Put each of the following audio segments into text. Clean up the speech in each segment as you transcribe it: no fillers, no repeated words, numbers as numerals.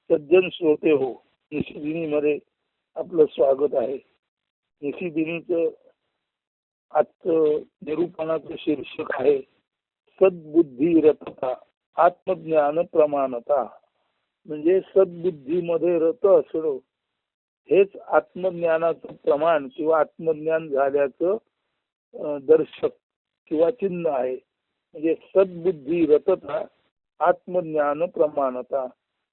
सज्जन श्रोते हो, निशिदिनी मध्ये आपलं स्वागत आहे. निशिदिनीचं आजचं निरूपणाचं शीर्षक आहे सद्बुद्धी रतता आत्मज्ञान प्रमाणता. म्हणजे सद्बुद्धीमध्ये रत असणं हेच आत्मज्ञानाचं प्रमाण किंवा आत्मज्ञान झाल्याचं दर्शक किंवा चिन्ह आहे. म्हणजे सद्बुद्धी रतता आत्मज्ञान प्रमाणता.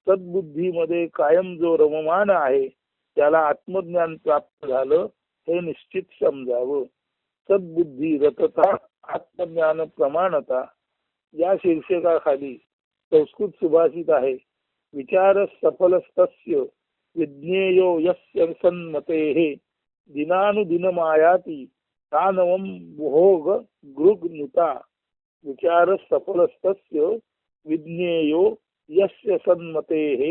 सद्बुद्धीमध्ये कायम जो रममान आहे त्याला आत्मज्ञान प्राप्त झालं हे निश्चित समजावं. सद्बुद्धी रतता आत्मज्ञान प्रमाणता या शीर्षकाखाली संस्कृत सुभाषित आहे. विचार सफलस्तस्य विज्ञेयो यस्य सन्मतेः दिनानुदिनमायाति तानवं भोग गृग्नुता. विचार सफलस्तस्य विज्ञेयो यस्य सन्मतेः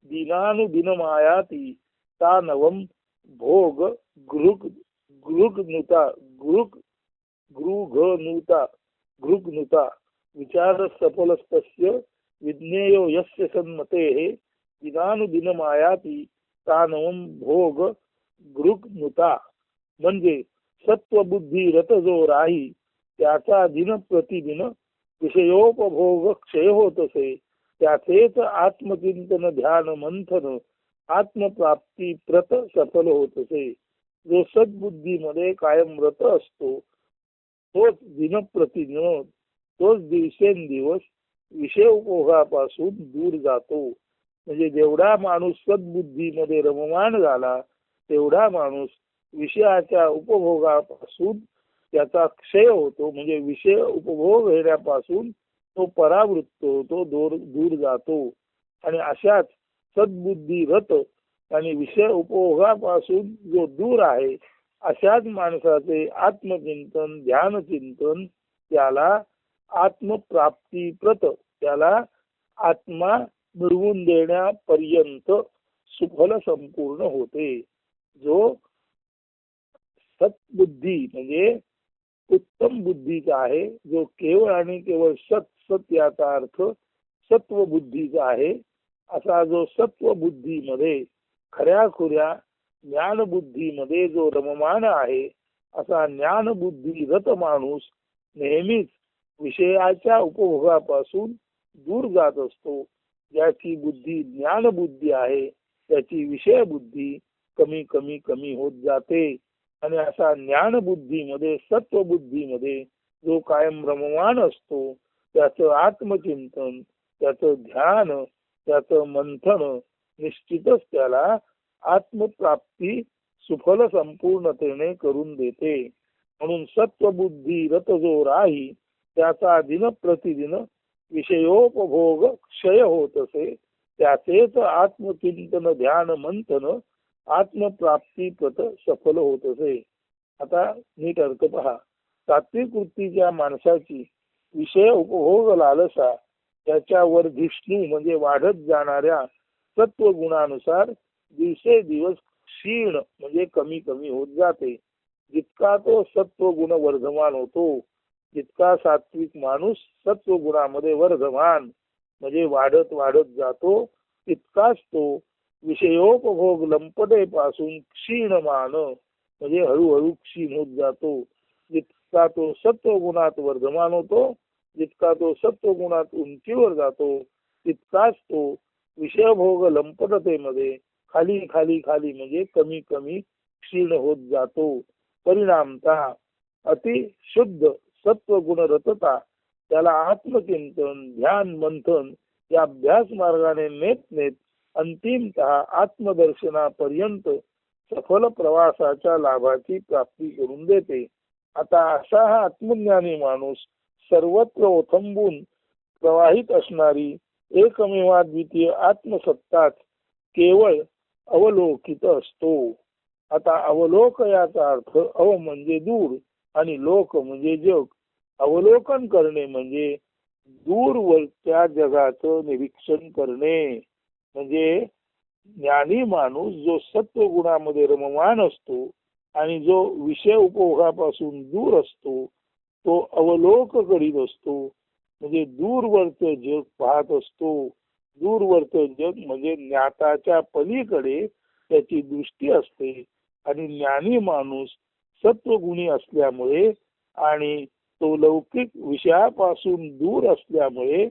दिनानुदिनमायाति तानवं भोग गृग्नुता गृग्नुता. विचार सफलस्तस्य विज्ञेयो यस्य सन्मतेः दिनानुदिनमायाति तानवं भोग गृग्नुता. म्हणजे सत्वबुद्धी रत जो राही त्याचा दिन प्रतिदिन विषयोपभोग क्षय होत असे. त्याचेच आत्मचिंतन ध्यान मंथन आत्मप्राप्ती प्रत सफल होत असे. जो सद्बुद्धीमध्ये कायम रत असतो तोच दिन प्रतिदिन तोच दिवसेंदिवस विषय उपभोगापासून दूर जातो. म्हणजे जेवढा माणूस सद्बुद्धीमध्ये रममान झाला तेवढा माणूस विषयाच्या उपभोगापासून त्याचा क्षय होतो. म्हणजे विषय उपभोग घेण्यापासून तो परावृत्त होतो, दूर जातो. आणि अशाच सद्बुद्धी रत आणि विषय उपभोगापासून जो दूर आहे अशाच माणसाचे आत्मचिंतन ध्यानचिंतन त्याला आत्मप्राप्ती प्रत त्याला आत्मा मिळवून देण्यापर्यंत सुफल संपूर्ण होते. जो सत्बुद्धी म्हणजे उत्तम बुद्धीचा आहे, जो केवळ आणि केवळ सत याचा अर्थ सत्व बुद्धीचा आहे, असा जो सत्व बुद्धीमध्ये खऱ्याखुऱ्या ज्ञानबुद्धीमध्ये जो रममान आहे असा ज्ञानबुद्धी रत माणूस नेहमीच विषयाच्या उपभोगापासून दूर जात असतो. ज्याची बुद्धी ज्ञानबुद्धी आहे त्याची विषय बुद्धी कमी कमी कमी होत जाते. आणि असा ज्ञानबुद्धीमध्ये सत्वबुद्धीमध्ये जो कायम रममान असतो त्याचं आत्मचिंतन त्याचं ध्यान त्याचं मंथन निश्चितच त्याला आत्मप्राप्ती सुफल संपूर्णतेने करून देते. म्हणून सत्वबुद्धी रत जो राही त्याचा दिन प्रतिदिन विषयोपभोग क्षय होत असे. त्याचेच आत्मचिंतन ध्यान मंथन आत्मप्राप्ती प्रत सफल होत असे. आता नीट अर्थ पहा. सात्विक वृत्तीच्या माणसाची विषय उपभोग लालसा त्याच्यावर धिष्णू म्हणजे वाढत जाणाऱ्या सत्व गुणानुसार दिवसेदिवस क्षीण म्हणजे कमी कमी होत जाते. जितका तो सत्व गुण वर्धमान होतो जितका सात्विक माणूस सत्व गुणामध्ये वर्धमान म्हणजे वाढत वाढत जातो तितकाच तो विषयोपभोग लंपटेपासून क्षीणमान म्हणजे हळूहळू क्षीण होत जातो. जितका तो सत्व गुणात वर्धमान होतो जितका तो सत्व गुणात उंचीवर जातो तितकाच तो विषयभोग लंपटतेमध्ये खाली खाली खाली म्हणजे कमी कमी क्षीण होत जातो. परिणामतः अति शुद्ध सत्व गुण रतता त्याला आत्मचिंतन ध्यान मंथन या अभ्यास मार्गाने नेत नेत अंतिमतः आत्मदर्शनापर्यंत सफल प्रवासाच्या लाभाची प्राप्ती करून देते. आता असा हा आत्मज्ञानी माणूस सर्वत्र ओथंबून प्रवाहित असणारी एकमेवाद्वितीय आत्मसत्ताच केवळ अवलोकित असतो. आता अवलोक याचा अर्थ अव म्हणजे दूर आणि लोक म्हणजे जग. अवलोकन करणे म्हणजे दूरवरच्या जगाचं निरीक्षण करणे. म्हणजे ज्ञानी माणूस जो सत्व गुणामध्ये रममान असतो आणि जो विषय उपभोगापासून दूर असतो तो अवलोक करीत असतो. म्हणजे दूरवरचं जग पाहत असतो. दूरवरच जग म्हणजे ज्ञाताच्या पलीकडे त्याची दृष्टी असते. आणि ज्ञानी माणूस सत्वगुणी असल्यामुळे आणि तो लौकिक विषयापासून दूर असल्यामुळे,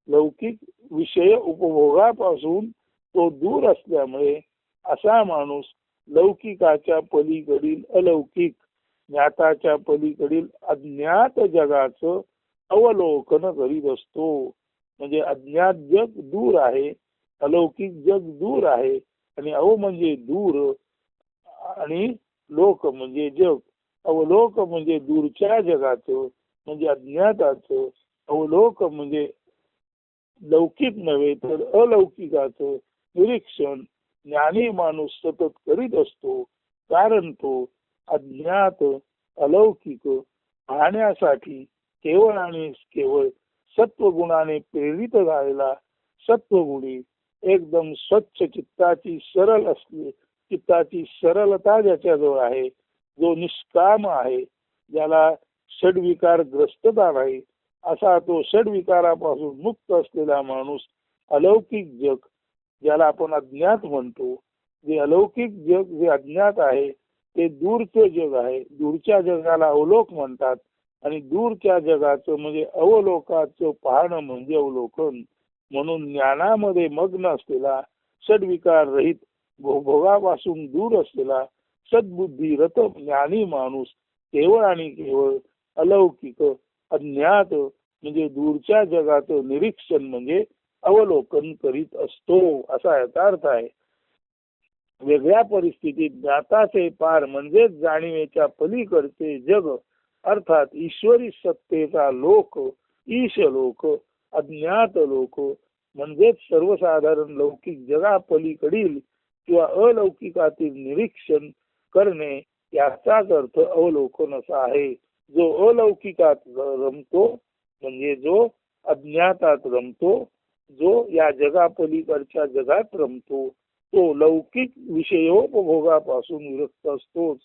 लौकिक विषय उपभोगापासून तो दूर असल्यामुळे असा माणूस लौकिकाच्या पलीकडील अलौकिक, ज्ञाताच्या पलीकडील अज्ञात जगाचं अवलोकन करीत असतो. म्हणजे अज्ञात जग दूर आहे, अलौकिक जग दूर आहे. आणि अव म्हणजे दूर आणि लोक म्हणजे जग. अवलोक म्हणजे दूरच्या जगाचं म्हणजे अज्ञाताचं. अवलोक म्हणजे लौकिक नव्हे तर अलौकिकाचं निरीक्षण ज्ञानी माणूस सतत करीत असतो. कारण तो अज्ञात अलौकिक पाहण्यासाठी केवळ आणि केवळ सत्वगुणाने प्रेरित झालेला सत्वगुणी, एकदम स्वच्छ चित्ताची चित्ताची सरलता ज्याच्याजवळ आहे, जो निष्काम आहे, ज्याला षड्विकार ग्रस्तता नाही, असा तो षड्विकारापासून मुक्त असलेला माणूस अलौकिक जग, ज्याला आपण अज्ञात म्हणतो, जे अलौकिक जग जे अज्ञात आहे ते दूरचं जग आहे. दूरच्या जगाला अवलोक म्हणतात. आणि दूरच्या जगाचं म्हणजे अवलोकाचं पाहणं म्हणजे अवलोकन. म्हणून ज्ञानामध्ये मग्न असलेला, षड्विकार रहित, भोगापासून दूर असलेला सद्बुद्धी रत ज्ञानी माणूस केवळ आणि केवळ अलौकिक अज्ञात म्हणजे दूरच्या जगाचं निरीक्षण म्हणजे अवलोकन करीत असतो, असा याचा अर्थ आहे. वेगळ्या परिस्थितीत ज्ञाताचे पार म्हणजेच जाणीवेच्या पलीकडचे जग, अर्थात ईश्वरी सत्तेचा लोक, ईश लोक, अज्ञात लोक म्हणजेच सर्वसाधारण लौकिक जगा पलीकडील किंवा अलौकिकातील निरीक्षण करणे, याचाच अर्थ अवलोकन असा आहे. जो अलौकिकात रमतो म्हणजे जो अज्ञातात रमतो, जो या जगापलीकडच्या जगात रमतो, तो लौकिक विषयोपभोगापासून विरक्त असतोच.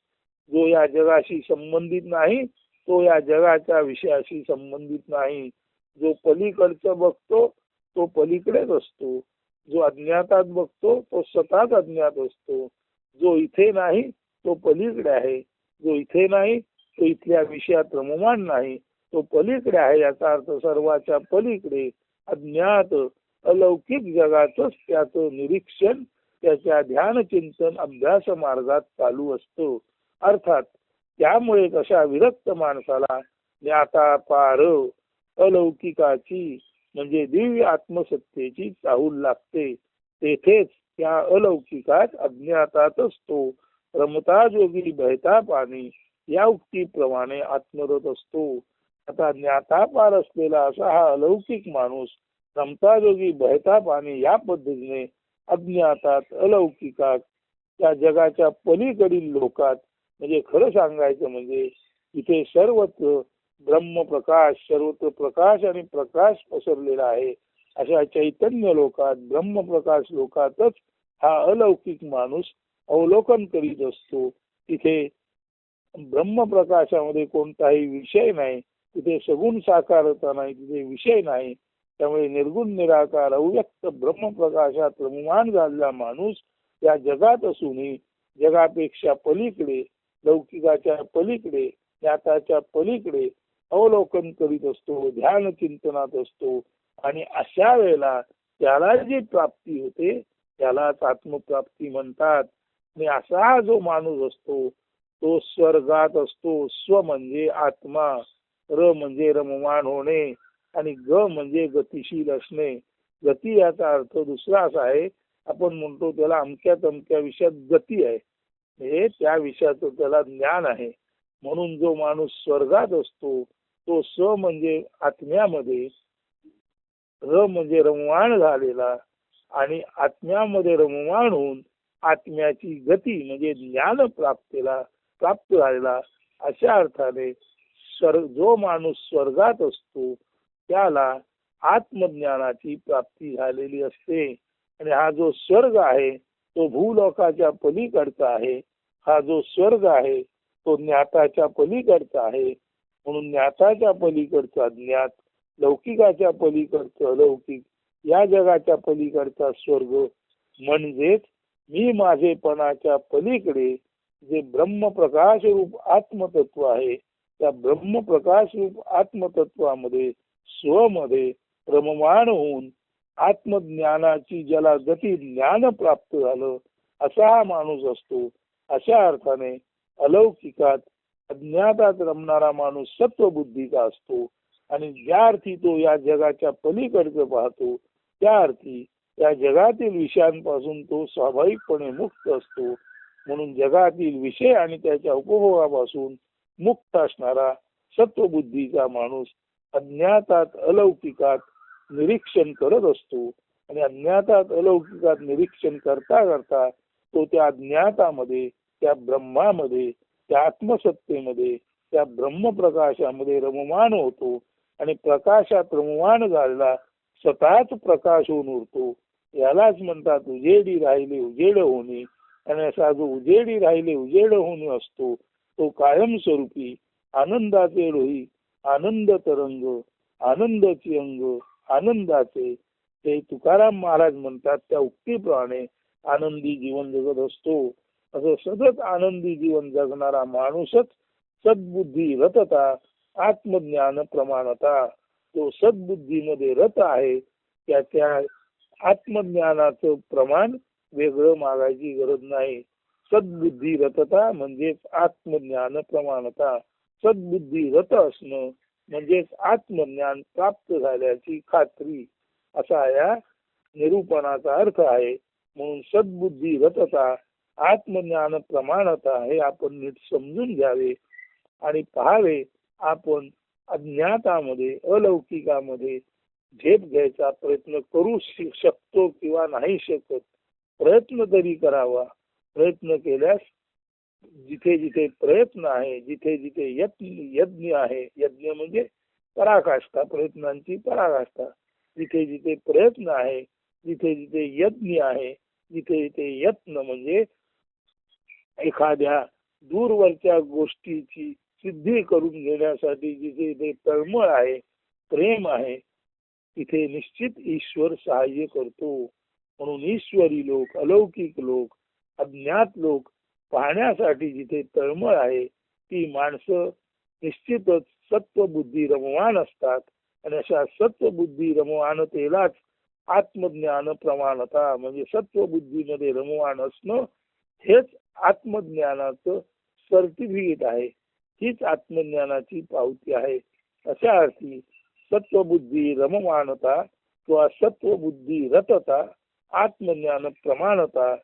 जो या जगाशी संबंधित नाही तो या जगाच्या विषयाशी संबंधित नाही. जो पलीकडचं बघतो तो पलीकडेच असतो. जो अज्ञातात बघतो तो स्वतःच अज्ञात असतो. जो इथे नाही तो पलीकडे आहे. जो इथे नाही तो इथल्या विषयात रममान नाही, तो पलीकडे आहे. याचा अर्थ सर्वाच्या पलीकडे अज्ञात अलौकिक जगाचंच त्याचं निरीक्षण त्याच्या ध्यान चिंतन अभ्यास मार्गात चालू असतो. अर्थात त्यामुळे अशा विरक्त माणसाला ज्ञाता पार अलौकिकाची म्हणजे दिव्य आत्मसत्तेची चाहूल लागते. तेथेच त्या अलौकिकात अज्ञातातच तो रमता जोगी बहता पाणी या उक्तीप्रमाणे आत्मरत असतो. आता ज्ञाता पार असलेला असा हा अलौकिक माणूस रमता जोगी बहता पाणी या पद्धतीने अज्ञातात अलौकिकात त्या जगाच्या पलीकडील लोकात, म्हणजे खरं सांगायचं म्हणजे इथे सर्वत्र ब्रह्मप्रकाश, सर्वत्र प्रकाश आणि प्रकाश पसरलेला आहे. अशा चैतन्य लोकात, ब्रह्मप्रकाश लोकातच हा अलौकिक माणूस अवलोकन करीत असतो. तिथे ब्रह्मप्रकाशामध्ये कोणताही विषय नाही, तिथे सगुण साकारता नाही, तिथे विषय नाही. त्यामुळे निर्गुण निराकार अव्यक्त ब्रह्मप्रकाशात रममान झालेला माणूस या जगात असूनही जगापेक्षा पलीकडे, लौकिकाच्या पलीकडे, ज्ञाताच्या पलीकडे अवलोकन करीत असतो, ध्यान चिंतनात असतो. आणि अशा वेळेला त्याला जी प्राप्ती होते त्यालाच आत्मप्राप्ती म्हणतात. आणि असा जो माणूस असतो तो स्वर्गात असतो. स्व म्हणजे आत्मा, र म्हणजे रममान होणे आणि ग म्हणजे गतिशील असणे. गती याचा अर्थ दुसरा असा आहे, आपण म्हणतो त्याला अमक्या तमक्या विषयात गती आहे, हे त्या विषयाचं त्याला ज्ञान आहे. म्हणून जो माणूस स्वर्गात असतो तो स्व म्हणजे आत्म्यामध्ये, र म्हणजे रममाण झालेला आणि आत्म्यामध्ये रममाण होऊन आत्म्याची गती म्हणजे ज्ञान प्राप्त झालेला, अशा अर्थाने जो माणूस स्वर्गात असतो त्याला आत्मज्ञानाची प्राप्ती झालेली असते. आणि हा जो स्वर्ग आहे तो भूलोकाच्या पलीकडचा आहे. हा जो स्वर्ग आहे तो ज्ञाताच्या पलीकडचा आहे. म्हणून ज्ञाताच्या पलीकडचा ज्ञात, लौकिकाच्या पलीकडचं अलौकिक या जगाच्या पलीकडचा स्वर्ग म्हणजेच मी माझेपणाच्या पलीकडे जे ब्रह्मप्रकाश रूप आत्मतत्व आहे, त्या ब्रह्मप्रकाश रूप आत्मतत्वामध्ये स्वमध्ये रममाण होऊन आत्मज्ञानाची ज्याला गती ज्ञान प्राप्त झालं असा हा माणूस असतो. अशा अर्थाने अलौकिकात अज्ञातात रमणारा माणूस सत्वबुद्धीचा असतो आणि ज्या अर्थी तो या जगाच्या पलीकडचं पाहतो त्या अर्थी त्या जगातील विषयांपासून तो स्वाभाविकपणे मुक्त असतो. म्हणून जगातील विषय आणि त्याच्या उपभोगापासून मुक्त असणारा सत्वबुद्धीचा माणूस अज्ञातात अलौकिकात निरीक्षण करत असतो आणि अज्ञातात अलौकिकात निरीक्षण करता करता तो त्या अज्ञातामध्ये, त्या ब्रह्मामध्ये, त्या आत्मसत्तेमध्ये, त्या ब्रह्मप्रकाशामध्ये रममाण होतो आणि प्रकाशात रममाण झालेला स्वतःच प्रकाश होऊन उरतो. यालाच म्हणतात उजेडी राहिले उजेड होणे. आणि असा जो उजेडी राहिले उजेड होणे असतो तो कायमस्वरूपी आनंदाचे डोही, आनंद तरंग, आनंदाचे अंग, आनंदाचे ते तुकाराम महाराज म्हणतात त्या उक्तीप्रमाणे आनंदी जीवन जगत असतो. असं सतत आनंदी जीवन जगणारा माणूसच सद्बुद्धी रतता आत्मज्ञान प्रमाणता. तो सद्बुद्धीमध्ये रत आहे त्याच्या आत्मज्ञानाचं प्रमाण वेगळं मागायची गरज नाही. सद्बुद्धी रतता म्हणजेच आत्मज्ञान प्रमाणता. सद्बुद्धी रत असणं म्हणजेच आत्मज्ञान प्राप्त झाल्याची खात्री असा या निरूपणाचा अर्थ आहे. म्हणून सद्बुद्धी रतता आत्मज्ञान प्रमाणता हे आपण नीट समजून घ्यावे आणि पाहावे. आपण अज्ञातामध्ये अलौकिकामध्ये झेप घ्यायचा प्रयत्न करू शकतो किंवा नाही शकत, प्रयत्न तरी करावा. प्रयत्न केल्यास जिथे जिथे प्रयत्न आहे, जिथे जिथे यज्ञ आहे, यज्ञ म्हणजे पराकाष्ठा, प्रयत्नांची पराकाष्ठा. जिथे जिथे प्रयत्न आहे, जिथे जिथे यज्ञ आहे, जिथे जिथे यत्न म्हणजे एखाद्या दूरवरच्या गोष्टीची सिद्धी करून घेण्यासाठी जिथे जिथे तळमळ आहे, प्रेम आहे, तिथे निश्चित ईश्वर सहाय्य करतो. म्हणून ईश्वरी लोक, अलौकिक लोक, अज्ञात लोक पाहण्यासाठी जिथे तळमळ आहे ती माणसं निश्चितच सत्वबुद्धी रमवान असतात आणि अशा सत्वबुद्धी रमवानतेलाच आत्मज्ञान प्रमाणता म्हणजे सत्वबुद्धीमध्ये रमवान असणं हेच आत्मज्ञानाचं सर्टिफिकेट आहे. हीच आत्मज्ञानाची पावती आहे. अशा अर्थी सत्वबुद्धी रममानता किंवा सत्वबुद्धी रतता आत्मज्ञान प्रमाणता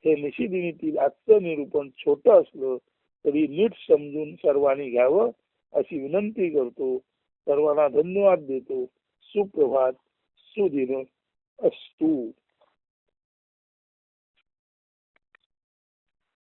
हे निशिदिनीतील आजचं निरूपण छोटं असलं तरी नीट समजून सर्वांनी घ्यावं अशी विनंती करतो. सर्वांना धन्यवाद देतो. सुप्रभात, सुदिन अस्तु.